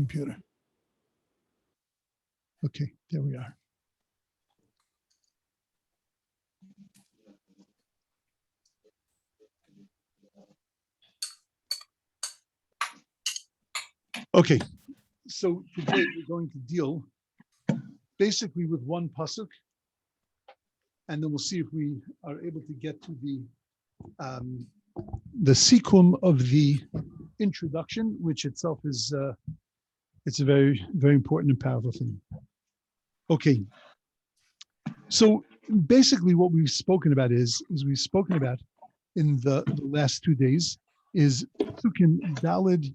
computer. Okay, there we are. Okay, so today we're going to deal basically with one pasuk, and then we'll see if we are able to get to the sikum of the introduction, which itself is it's a very, very important and powerful thing. Okay, so basically what we've spoken about is we've spoken about in the last 2 days is Pesukim Daled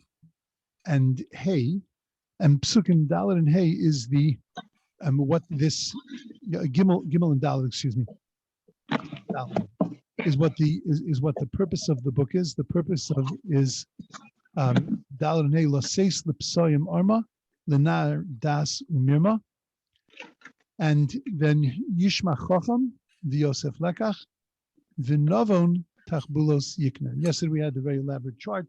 and Hey, and Pesukim Daled and Hey is the what this Gimel and Daled, excuse me, Daled, is what the purpose of the book is. The purpose of is Daled and Hey Laseis Lipsoyim Arma Lenar Das Umirma, and then Yishma Chacham V'Yosef Lekach V'Novon Tachbulos Yikna. Yesterday we had a very elaborate chart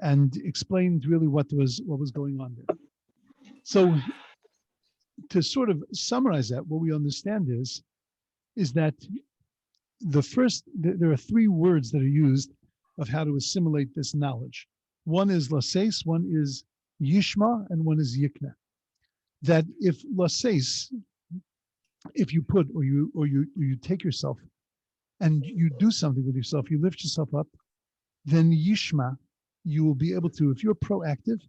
and explained really what was going on there. So to sort of summarize that, what we understand is that there are 3 words that are used of how to assimilate this knowledge. One is laseis, one is yishma, and one is yikna. That if laseis, if you put or you take yourself and you do something with yourself, you lift yourself up, then yishma, you will be able to, if you're proactive,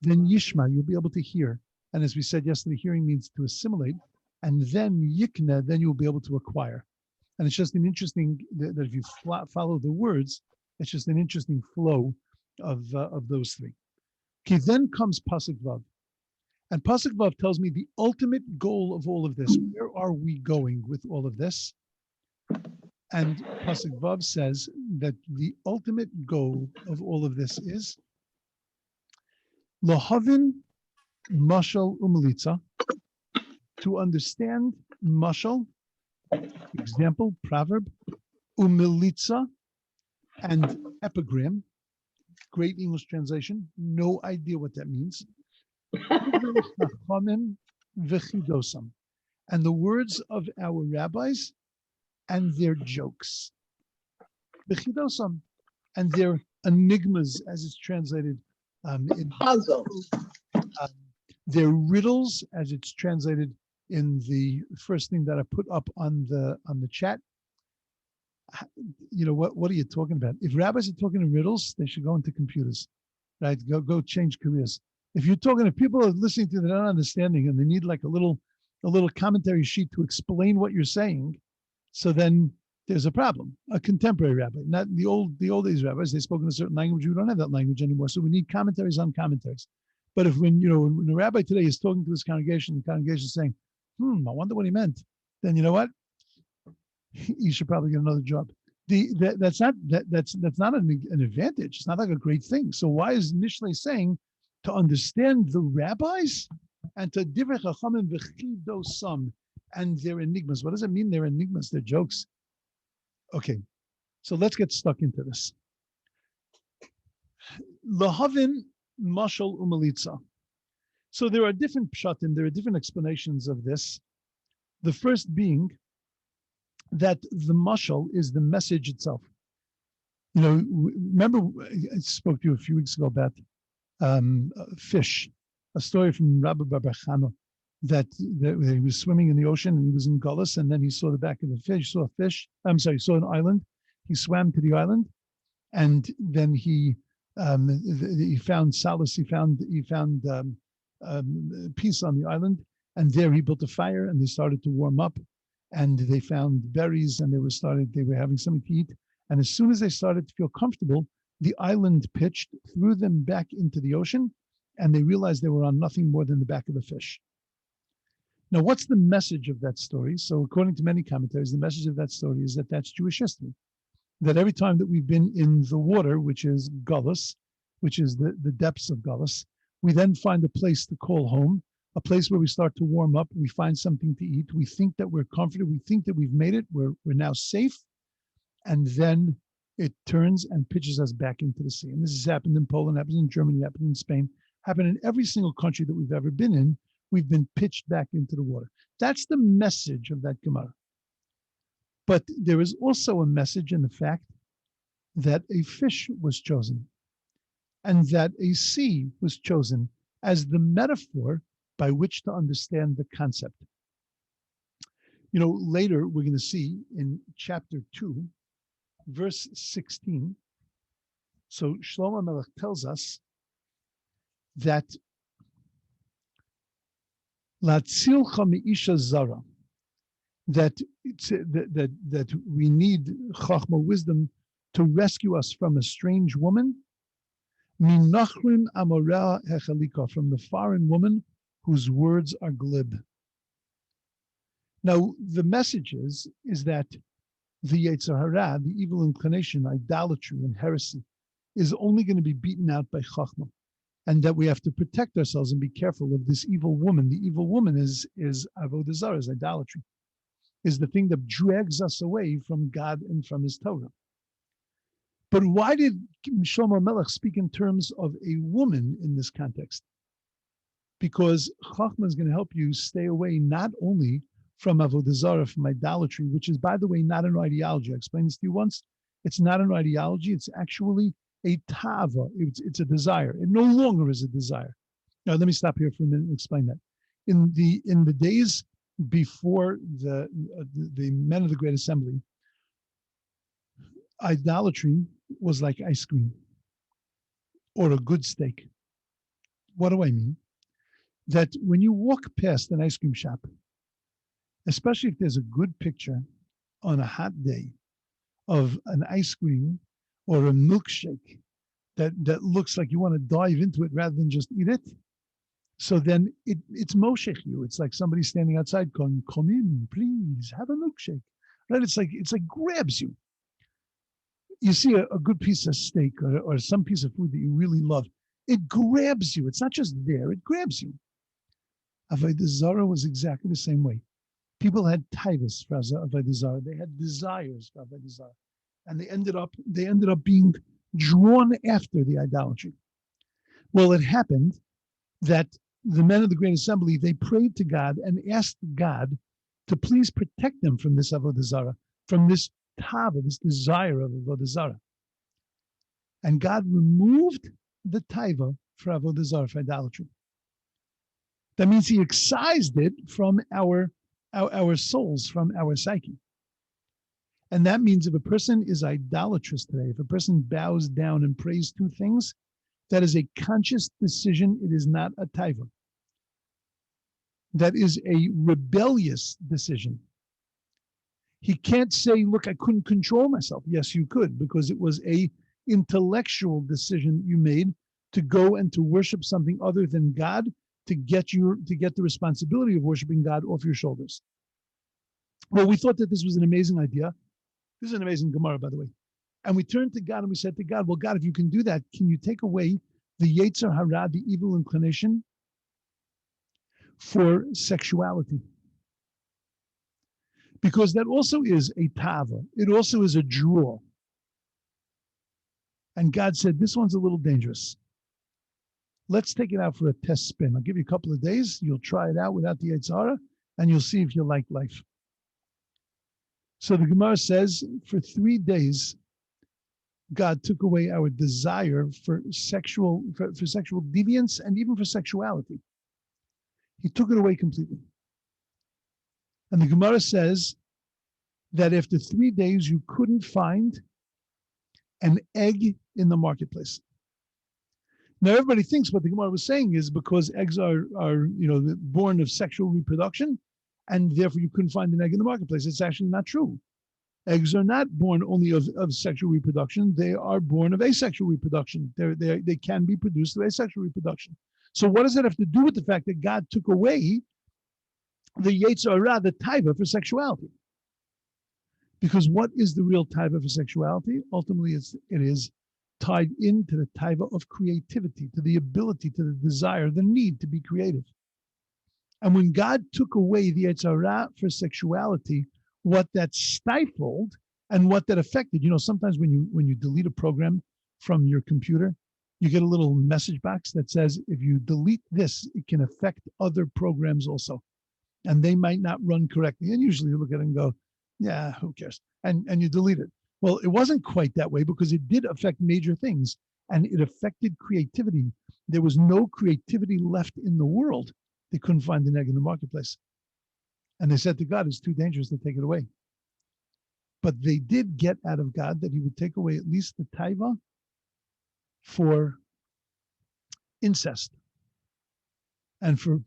then yishma, you'll be able to hear. And as we said yesterday, hearing means to assimilate. And then yikna, then you'll be able to acquire. And it's just an interesting, that if you follow the words, it's just an interesting flow of those 3. Okay, then comes Pasuk Vav. And Pasuk Vav tells me the ultimate goal of all of this. Where are we going with all of this? And Pasuk Vav says that the ultimate goal of all of this is Lahavin Mashal Umelitza, to understand Mashal, example, proverb, Umelitza, and epigram, great English translation, no idea what that means. And the words of our rabbis and their jokes. Bechidosam, and their enigmas, as it's translated in puzzles. Their riddles, as it's translated in the first thing that I put up on the chat. You know, what are you talking about? If rabbis are talking in riddles, they should go into computers, right? Go change careers. If you're talking to people who are listening to, they're not understanding, and they need like a little commentary sheet to explain what you're saying, so then there's a problem. A contemporary rabbi, not the old days rabbis, they spoke in a certain language. We don't have that language anymore, so we need commentaries on commentaries. But if when a rabbi today is talking to his congregation, the congregation is saying, I wonder what he meant, then you know what? You should probably get another job. That's not an advantage. It's not like a great thing. So why is Mishlei saying to understand the rabbis and to divrei chachamim v'chidosam and their enigmas? What does it mean? Their enigmas, their jokes. Okay, so let's get stuck into this. Lahavin mashal umelitza. So there are different pshatim, there are different explanations of this. The first being that the mashal is the message itself. You know, remember I spoke to you a few weeks ago about fish, a story from Rabbi that he was swimming in the ocean and he was in Gullus, and then he saw the back of a fish, saw an island. He swam to the island, and then he found solace, he found peace on the island, and there he built a fire and they started to warm up, and they found berries and they were having something to eat. And as soon as they started to feel comfortable, the island pitched, threw them back into the ocean, and they realized they were on nothing more than the back of a fish. Now, what's the message of that story? So according to many commentaries, the message of that story is that that's Jewish history. That every time that we've been in the water, which is Gullus, which is the depths of Gullus, we then find a place to call home, a place where we start to warm up, we find something to eat, we think that we're comforted, we think that we've made it, we're now safe, and then it turns and pitches us back into the sea. And this has happened in Poland, happens in Germany, happens in Spain, happen in every single country that we've ever been in. We've been pitched back into the water. That's the message of that Gemara. But there is also a message in the fact that a fish was chosen and that a sea was chosen as the metaphor by which to understand the concept. Later we're going to see in chapter 2, verse 16. So Shlomo Melech tells us that Latzilcha me'isha zara, that we need chachma, wisdom, to rescue us from a strange woman, minachrin amora hechalika, from the foreign woman whose words are glib. Now, the message is that the Yetzer Hara, the evil inclination, idolatry, and heresy, is only going to be beaten out by chachma, and that we have to protect ourselves and be careful of this evil woman. The evil woman is avodah zarah, is idolatry, is the thing that drags us away from God and from His Torah. But why did Shlomo Melech speak in terms of a woman in this context? Because chachma is going to help you stay away not only from avodah zarah, from idolatry, which is, by the way, not an ideology. I explained this to you once. It's not an ideology. It's actually a tava. It's a desire. It no longer is a desire. Now, let me stop here for a minute and explain that. In the days before the men of the Great Assembly, idolatry was like ice cream or a good steak. What do I mean? That when you walk past an ice cream shop, especially if there's a good picture on a hot day of an ice cream or a milkshake that looks like you want to dive into it rather than just eat it, so then it's moshech you. It's like somebody standing outside going, "Come in, please, have a milkshake." Right? It's like grabs you. You see a good piece of steak or some piece of food that you really love, it grabs you. It's not just there, it grabs you. Avodah Zarah was exactly the same way. People had taivas for Avodah Zarah. They had desires for Avodah Zarah. And they ended up being drawn after the idolatry. Well, it happened that the men of the Great Assembly, they prayed to God and asked God to please protect them from this Avodah Zarah, from this tava, this desire of Avodah Zarah. And God removed the taiva for Avodah Zarah, for idolatry. That means He excised it from our souls, from our psyche. And that means if a person is idolatrous today, if a person bows down and prays two things, that is a conscious decision. It is not a taiva. That is a rebellious decision. He can't say, look, I couldn't control myself. Yes, you could, because it was a intellectual decision you made to go and to worship something other than God, to get the responsibility of worshiping God off your shoulders. Well, we thought that this was an amazing idea. This is an amazing Gemara, by the way. And we turned to God and we said to God, well, God, if you can do that, can you take away the Yetzer Hara, the evil inclination, for sexuality? Because that also is a tava. It also is a draw. And God said, this one's a little dangerous. Let's take it out for a test spin. I'll give you a couple of days. You'll try it out without the Yetzer Hara, and you'll see if you like life. So the Gemara says, for 3 days, God took away our desire for sexual deviance and even for sexuality. He took it away completely. And the Gemara says that after 3 days, you couldn't find an egg in the marketplace. Now, everybody thinks what the Gemara was saying is because eggs are born of sexual reproduction, and therefore you couldn't find an egg in the marketplace. It's actually not true. Eggs are not born only of sexual reproduction. They are born of asexual reproduction. They can be produced through asexual reproduction. So what does that have to do with the fact that God took away the Yetzer Hara, the taiva for sexuality? Because what is the real taiva for sexuality? Ultimately, it is tied into the taiva of creativity, to the ability, to the desire, the need to be creative. And when God took away the Yetzer Hara for sexuality, what that stifled and what that affected, sometimes when you delete a program from your computer, you get a little message box that says, if you delete this, it can affect other programs also. And they might not run correctly. And usually you look at it and go, yeah, who cares? And you delete it. Well, it wasn't quite that way because it did affect major things and it affected creativity. There was no creativity left in the world. They couldn't find an egg in the marketplace. And they said to God, it's too dangerous to take it away. But they did get out of God that he would take away at least the taiva for incest and for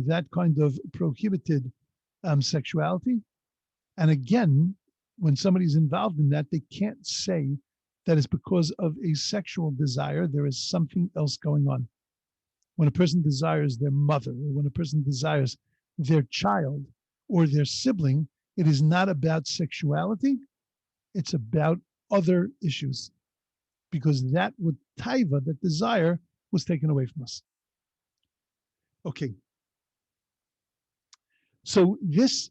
that kind of prohibited sexuality. And again, when somebody's involved in that, they can't say that it's because of a sexual desire. There is something else going on. When a person desires their mother, or when a person desires their child or their sibling, it is not about sexuality. It's about other issues, because that with taiva, that desire, was taken away from us. Okay. So this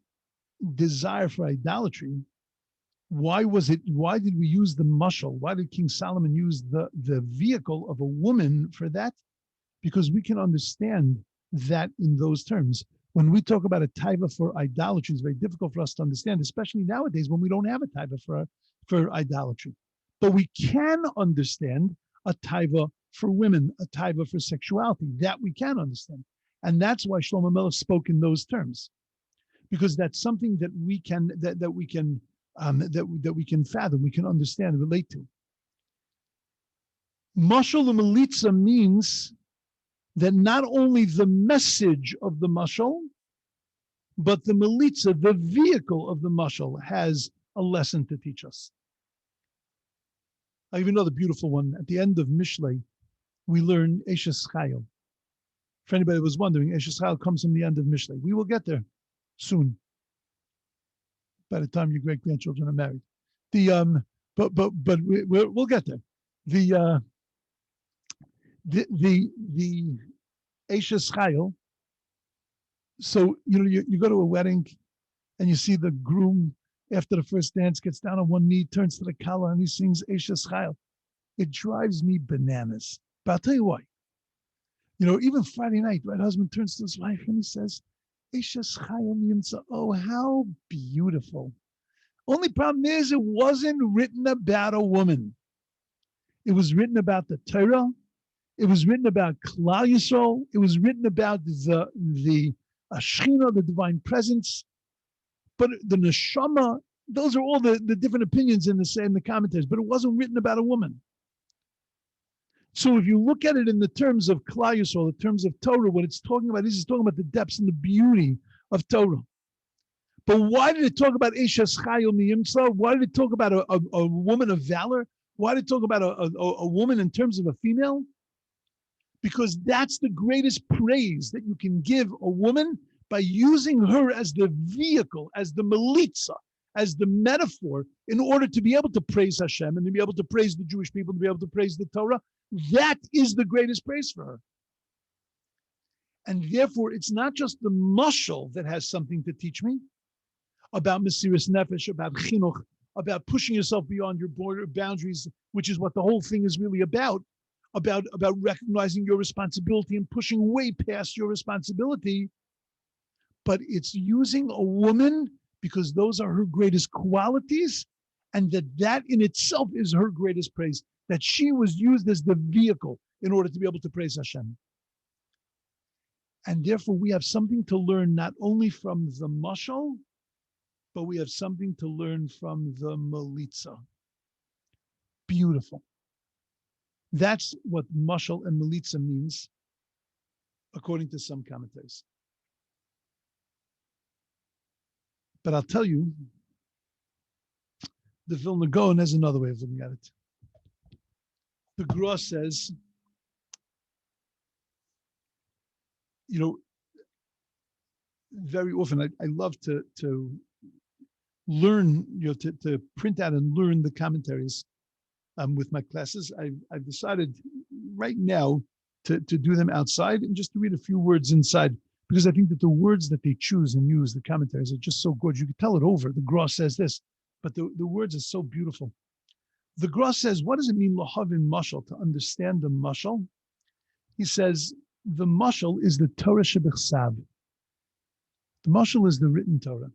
desire for idolatry, why did we use the mushal? Why did King Solomon use the vehicle of a woman for that? Because we can understand that in those terms. When we talk about a taiva for idolatry, it's very difficult for us to understand, especially nowadays when we don't have a taiva for idolatry. But we can understand a taiva for women, a taiva for sexuality. That we can understand. And that's why Shlomo Melech spoke in those terms. Because that's something that we can fathom, we can understand, relate to. Mashal u'melitza means that not only the message of the mashal, but the melitza, the vehicle of the mashal, has a lesson to teach us. I even know the beautiful one. At the end of Mishlei, we learn Eshes Chayil. For anybody who was wondering, Eshes Chayil comes from the end of Mishlei. We will get there soon. By the time your great grandchildren are married, we'll get there. The Eshes Chayil. So you go to a wedding, and you see the groom after the first dance gets down on one knee, turns to the kala, and he sings Eshes Chayil. It drives me bananas. But I'll tell you why. Even Friday night, right? Husband turns to his wife and he says, Eshes Chayil Yimtza. Oh, how beautiful. Only problem is it wasn't written about a woman. It was written about the Torah. It was written about Klal Yisrael. It was written about the Shechina, the divine presence. But the neshama, those are all the different opinions in the commentaries, but it wasn't written about a woman. So if you look at it in the terms of Klal Yisrael, in terms of Torah, what it's talking about is it's talking about the depths and the beauty of Torah. But why did it talk about Eshes Chayil Miyimtza? Why did it talk about a woman of valor? Why did it talk about a woman in terms of a female? Because that's the greatest praise that you can give a woman, by using her as the vehicle, as the melitza, as the metaphor, in order to be able to praise Hashem and to be able to praise the Jewish people, to be able to praise the Torah. That is the greatest praise for her. And therefore, it's not just the mashal that has something to teach me about Mesiras Nefesh, about chinuch, about pushing yourself beyond your border boundaries, which is what the whole thing is really about recognizing your responsibility and pushing way past your responsibility. But it's using a woman because those are her greatest qualities, and that in itself is her greatest praise, that she was used as the vehicle in order to be able to praise Hashem. And therefore, we have something to learn not only from the mashal, but we have something to learn from the melitza. Beautiful. That's what mashal and melitza means, according to some commentaries. But I'll tell you, the Vilna Gaon has another way of looking at it. The Gra says, very often I love to learn, to print out and learn the commentaries with my classes. I've decided right now to do them outside and just to read a few words inside, because I think that the words that they choose and use, the commentaries, are just so gorgeous. You can tell it over. The Gra says this, but the words are so beautiful. The Gra says, what does it mean, lahavin mashal, to understand the mashal? He says, the mashal is the Torah shebechsav. The mashal is the written Torah.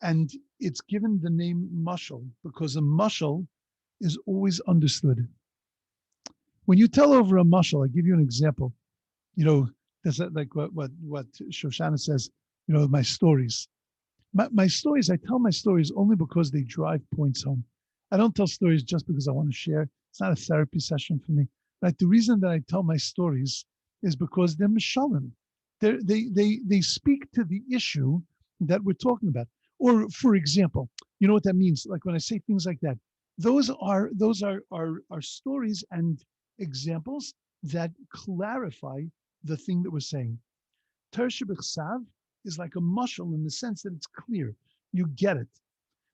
And it's given the name mashal because a mashal is always understood. When you tell over a mashal, I give you an example. That's like what Shoshana says, my stories. My stories, I tell my stories only because they drive points home. I don't tell stories just because I want to share. It's not a therapy session for me. Right? The reason that I tell my stories is because they're mishalim. They speak to the issue that we're talking about. Or, for example, you know what that means? Like when I say things like that, those are stories and examples that clarify the thing that we're saying. Torah shebechsav is like a mashal in the sense that it's clear. You get it.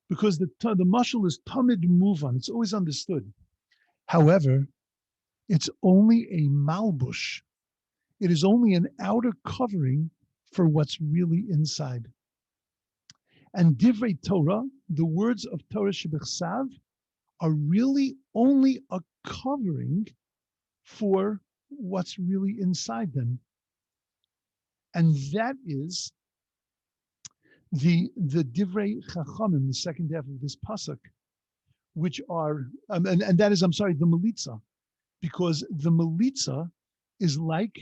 Because the mashal is tamid move on. It's always understood. However, it's only a malbush. It is only an outer covering for what's really inside. And divrei Torah, the words of Torah shebechsav, are really only a covering for what's really inside them. And that is the divrei chachamim, the second half of this pasuk, which are, and that is, the melitza, because the melitza is like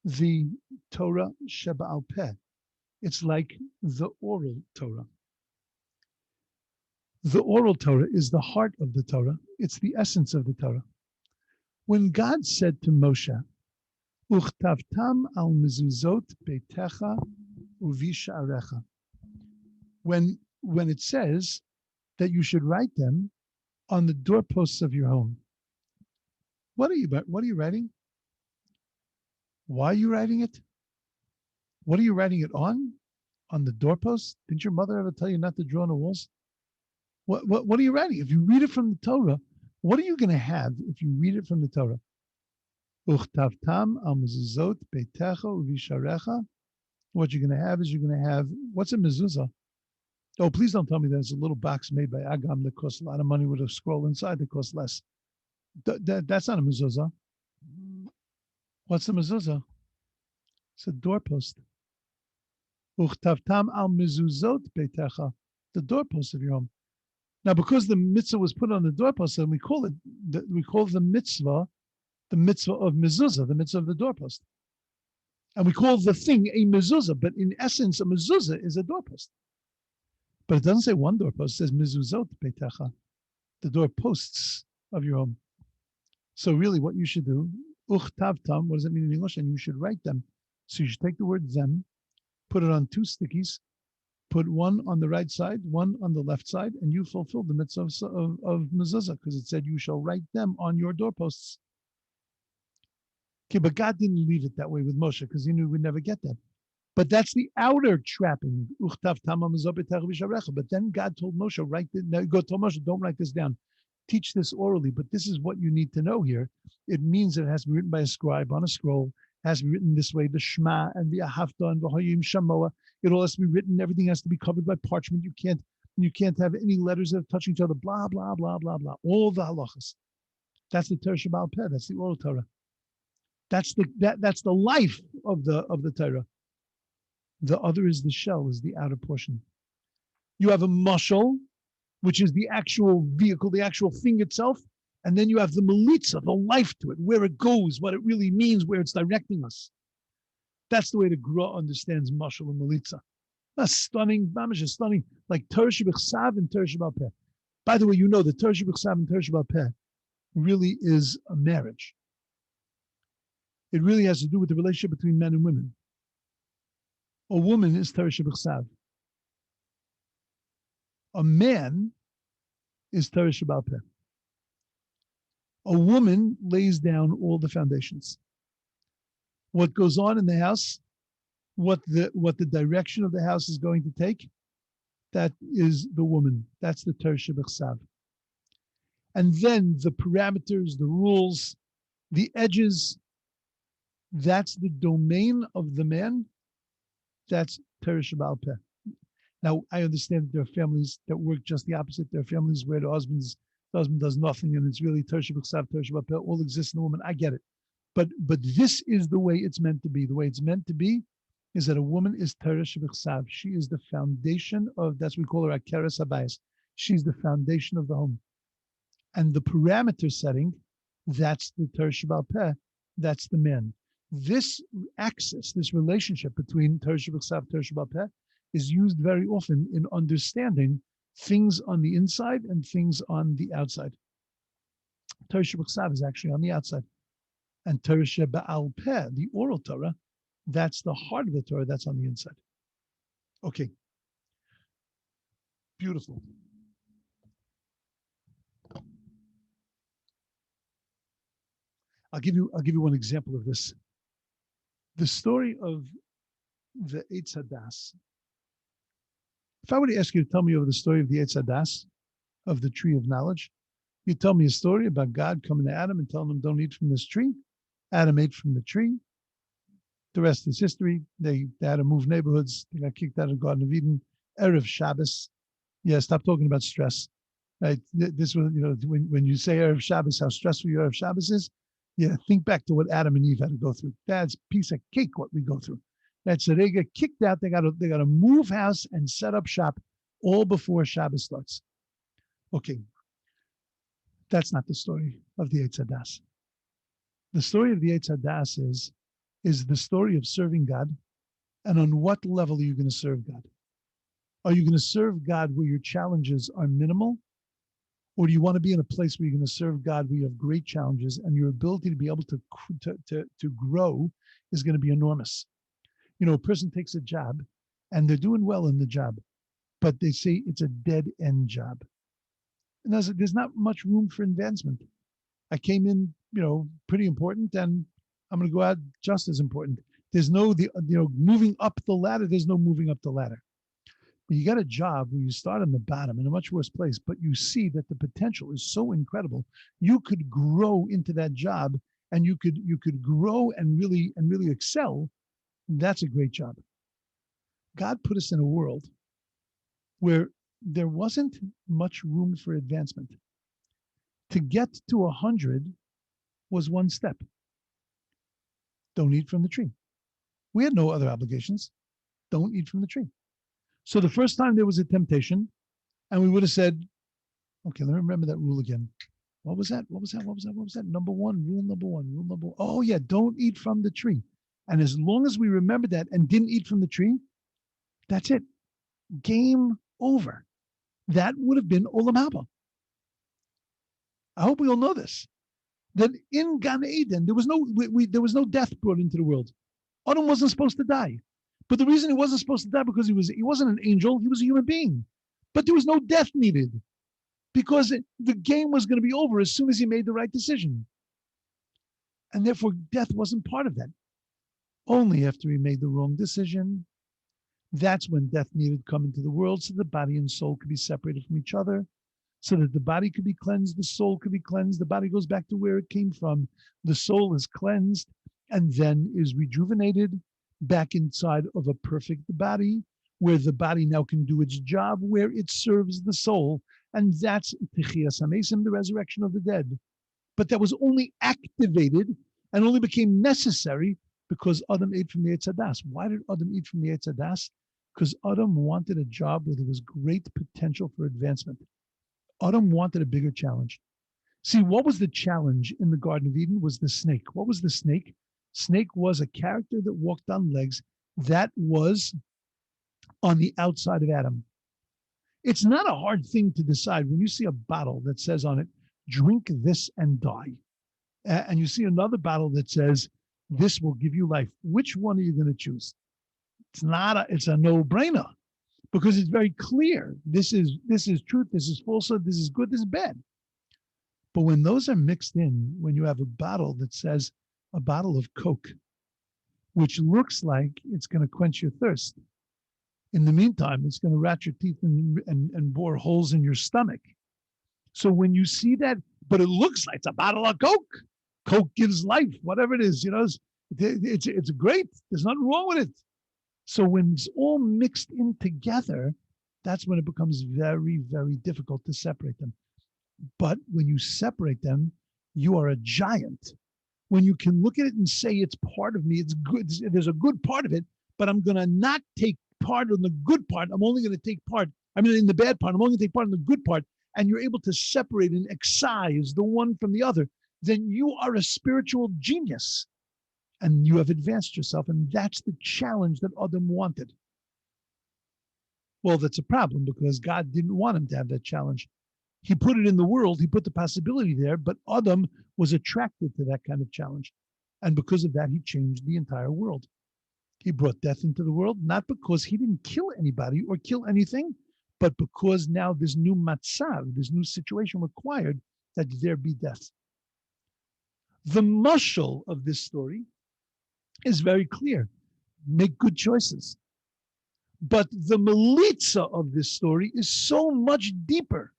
the Torah sheba'al peh. It's like the oral Torah. The oral Torah is the heart of the Torah. It's the essence of the Torah. When God said to Moshe, Uchtavtam al mezuzot beitecha uvisha'arecha, when it says that you should write them on the doorposts of your home, what are you writing? Why are you writing it? What are you writing it on? On the doorposts? Didn't your mother ever tell you not to draw on the walls? What are you writing? If you read it from the Torah, what are you going to have if you read it from the Torah? Uchtavtam al mezuzot beitecha uvisharecha. What you're going to have is what's a mezuzah? Oh, please don't tell me there's a little box made by Agam that costs a lot of money with a scroll inside that costs less. That's not a mezuzah. What's the mezuzah? It's a doorpost. Uchtavtam al mezuzot beitecha, the doorpost of your home. Now, because the mitzvah was put on the doorpost, and we call the mitzvah of mezuzah, the mitzvah of the doorpost. And we call the thing a mezuzah, but in essence, a mezuzah is a doorpost. But it doesn't say one doorpost, it says mezuzot beitecha, the doorposts of your home. So really what you should do, uchtavtam, what does it mean in English? And you should write them. So you should take the word them, put it on two stickies, put one on the right side, one on the left side, and you fulfill the mitzvah of mezuzah, because it said you shall write them on your doorposts. Okay, but God didn't leave it that way with Moshe because he knew we'd never get that. But that's the outer trapping. But then God told Moshe, told Moshe, don't write this down. Teach this orally. But this is what you need to know here. It means that it has to be written by a scribe on a scroll. It has to be written this way, the Shema and the Ahavta and V'hayim Shamoa. It all has to be written. Everything has to be covered by parchment. You can't have any letters that touch each other. Blah, blah, blah, blah, blah. All the halachas. That's the Torah sheba'al peh. That's the oral Torah. That's the life of the Torah. The other is the shell, is the outer portion. You have a mashal, which is the actual vehicle, the actual thing itself, and then you have the melitza, the life to it, where it goes, what it really means, where it's directing us. That's the way the Gra understands mashal and melitza. That's stunning, mamish is stunning, like Torah shebechsav and Torah sheba'al peh. By the way, you know that Torah shebechsav and Torah sheba'al peh really is a marriage. It really has to do with the relationship between men and women. A woman is Torah shebechsav. A man is Torah sheba'al peh. A woman lays down all the foundations. What goes on in the house, what the direction of the house is going to take, that is the woman. That's the Torah shebechsav. And then the parameters, the rules, the edges, that's the domain of the man. That's Torah sheba'al peh. Now, I understand that there are families that work just the opposite. There are families where the husband's husband does nothing, and it's really Tersha B'Chsav, Tersha B'Peh, all exists in the woman. I get it. But this is the way it's meant to be. The way it's meant to be is that a woman is Tersha B'Chsav. She is the foundation of, that's what we call her Akeres Habayis. She's the foundation of the home. And the parameter setting, that's the Tersha B'Peh, that's the man. This axis, this relationship between Tersha B'Chsav, Tersha B'Peh, is used very often in understanding things on the inside and things on the outside. Tersha B'Chsav is actually on the outside. And Tersha B'al Peh, the oral Torah, that's the heart of the Torah, that's on the inside. Okay. Beautiful. I'll give you one example of this. The story of the Eitz Hadas. If I were to ask you to tell me over the story of the Eitz Hadas, of the tree of knowledge, you tell me a story about God coming to Adam and telling him, don't eat from this tree. Adam ate from the tree. The rest is history. They had to move neighborhoods. They got kicked out of the Garden of Eden. Erev Shabbos. Yeah, stop talking about stress. Right? This was, when you say Erev Shabbos, how stressful your Erev Shabbos is. Yeah, think back to what Adam and Eve had to go through. That's a piece of cake what we go through. That's so they get kicked out. They got to move house and set up shop all before Shabbos starts. Okay, that's not the story of the Eitz Hadas. The story of the Eitz Hadas is the story of serving God, and on what level are you going to serve God? Are you going to serve God where your challenges are minimal, or do you want to be in a place where you're going to serve God where you have great challenges and your ability to be able to grow is going to be enormous? A person takes a job and they're doing well in the job, but they say it's a dead end job. And there's not much room for advancement. I came in, pretty important, and I'm going to go out just as important. There's no, moving up the ladder. There's no moving up the ladder. But you got a job where you start on the bottom in a much worse place, but you see that the potential is so incredible. You could grow into that job, and you could grow and really excel. That's a great job. God put us in a world where there wasn't much room for advancement. To get to 100 was one step. Don't eat from the tree. We had no other obligations. Don't eat from the tree. So the first time there was a temptation, and we would have said, okay, let me remember that rule again. What was that? Number one, rule number one. Oh yeah, don't eat from the tree. And as long as we remembered that and didn't eat from the tree, that's it. Game over. That would have been Olam Haba. I hope we all know this. That in Gan Eden, there was no death brought into the world. Adam wasn't supposed to die. But the reason he wasn't supposed to die because he wasn't an angel, he was a human being. But there was no death needed because the game was going to be over as soon as he made the right decision. And therefore, death wasn't part of that. Only after he made the wrong decision, that's when death needed to come into the world so the body and soul could be separated from each other, so that the body could be cleansed, the soul could be cleansed, the body goes back to where it came from, the soul is cleansed, and then is rejuvenated back inside of a perfect body, where the body now can do its job, where it serves the soul, and that's Techiyas HaMesim, the resurrection of the dead. But that was only activated and only became necessary because Adam ate from the Eitz Hadas. Why did Adam eat from the Eitz Hadas? Because Adam wanted a job where there was great potential for advancement. Adam wanted a bigger challenge. See, what was the challenge in the Garden of Eden was the snake. What was the snake? Snake was a character that walked on legs that was on the outside of Adam. It's not a hard thing to decide when you see a bottle that says on it, drink this and die. And you see another bottle that says, this will give you life. Which one are you going to choose? It's a no-brainer because it's very clear. This is truth, this is falsehood, this is good, this is bad. But when those are mixed in, when you have a bottle that says a bottle of Coke, which looks like it's going to quench your thirst, in the meantime, it's going to rat your teeth and bore holes in your stomach. So when you see that, but it looks like it's a bottle of Coke. Coke gives life, whatever it is, it's great. There's nothing wrong with it. So when it's all mixed in together, that's when it becomes very, very difficult to separate them. But when you separate them, you are a giant. When you can look at it and say it's part of me, it's good. There's a good part of it, but I'm going to not take part in the good part. I'm only going to take part. In the bad part, I'm only going to take part in the good part. And you're able to separate and excise the one from the other. Then you are a spiritual genius, and you have advanced yourself. And that's the challenge that Adam wanted. Well, that's a problem because God didn't want him to have that challenge. He put it in the world. He put the possibility there, but Adam was attracted to that kind of challenge. And because of that, he changed the entire world. He brought death into the world, not because he didn't kill anybody or kill anything, but because now this new matzav, this new situation required that there be death. The mashal of this story is very clear. Make good choices. But the melitza of this story is so much deeper,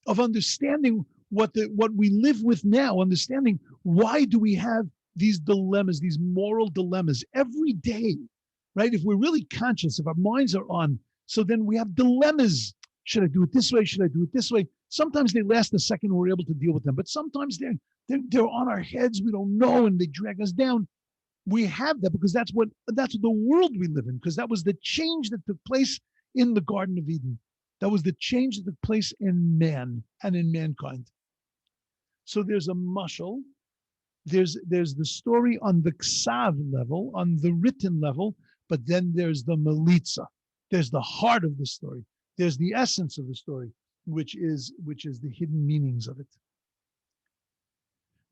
of understanding what we live with now, understanding why do we have these dilemmas, these moral dilemmas every day, right? If we're really conscious, if our minds are on, so then we have dilemmas. Should I do it this way? Should I do it this way? Sometimes they last a second and we're able to deal with them, but sometimes they're on our heads. We don't know, and they drag us down. We have that because that's the world we live in, because that was the change that took place in the Garden of Eden. That was the change that took place in man and in mankind. So there's a mashal. There's the story on the ksav level, on the written level, but then there's the melitza. There's the heart of the story. There's the essence of the story, which is the hidden meanings of it.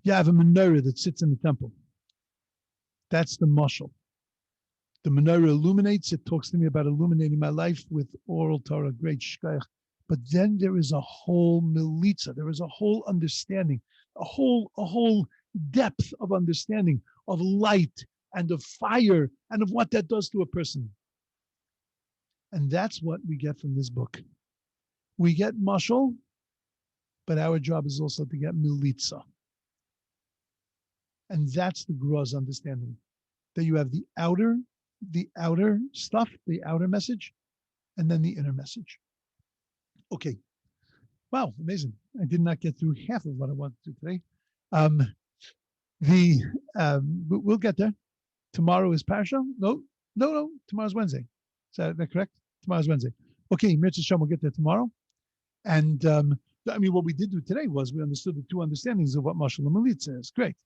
You have a menorah that sits in the temple. That's the mashal. The menorah illuminates. It talks to me about illuminating my life with oral Torah, great shkayach. But then there is a whole melitza. There is a whole understanding, a whole depth of understanding of light and of fire and of what that does to a person. And that's what we get from this book. We get mashal, but our job is also to get melitza. And that's the gross understanding, that you have the outer stuff, the outer message, and then the inner message. Okay. Wow, amazing. I did not get through half of what I wanted to today. We'll get there. Tomorrow is Parsha? No. Tomorrow's Wednesday. Is that correct? Tomorrow's Wednesday. Okay, Mitzvah Shem, we'll get there tomorrow. And what we did do today was we understood the two understandings of what mashal and melitza is. Great.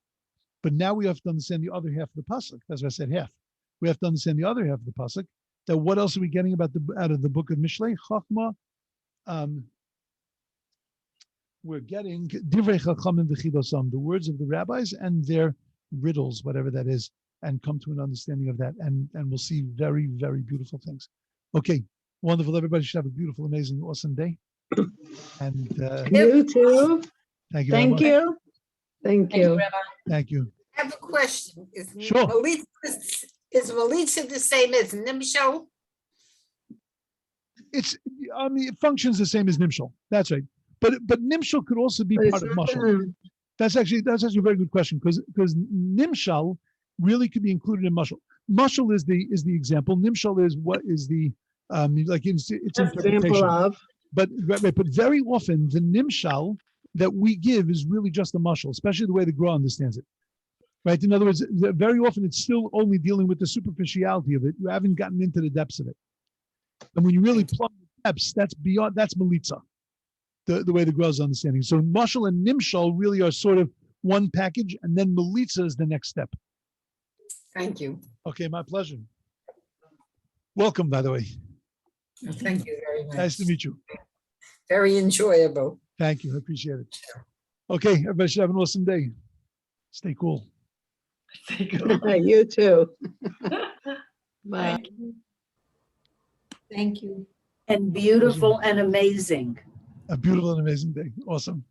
But now we have to understand the other half of the pasuk. That's why I said half. We have to understand the other half of the pasuk. That what else are we getting out of the book of Mishlei? Chachma. We're getting divrei chachamim v'chidosam, the words of the rabbis and their riddles, whatever that is, and come to an understanding of that. And we'll see very, very beautiful things. Okay, wonderful. Everybody should have a beautiful, amazing, awesome day. And you too. Thank you. Thank you. Thank you. Rabbi. Thank you. I have a question. Sure. Is melitza the same as nimshal? It functions the same as nimshal. That's right. But nimshal could also be part of mashal. That's actually a very good question, because nimshal really could be included in mashal. Mashal is the example. Nimshal is what is the it's interpretation. Of. But very often the nimshal that we give is really just a mashal, especially the way the Gra understands it. Right? In other words, very often it's still only dealing with the superficiality of it. You haven't gotten into the depths of it. And when you really plumb the depths, that's melitza, the way the Gra is understanding. So mashal and nimshal really are sort of one package, and then melitza is the next step. Thank you. Okay, my pleasure. Welcome, by the way. Thank you very much. Nice to meet you. Very enjoyable. Thank you. I appreciate it. Okay, everybody should have an awesome day. Stay cool. You too. Bye. Thank you. And beautiful and amazing. A beautiful and amazing day. Awesome.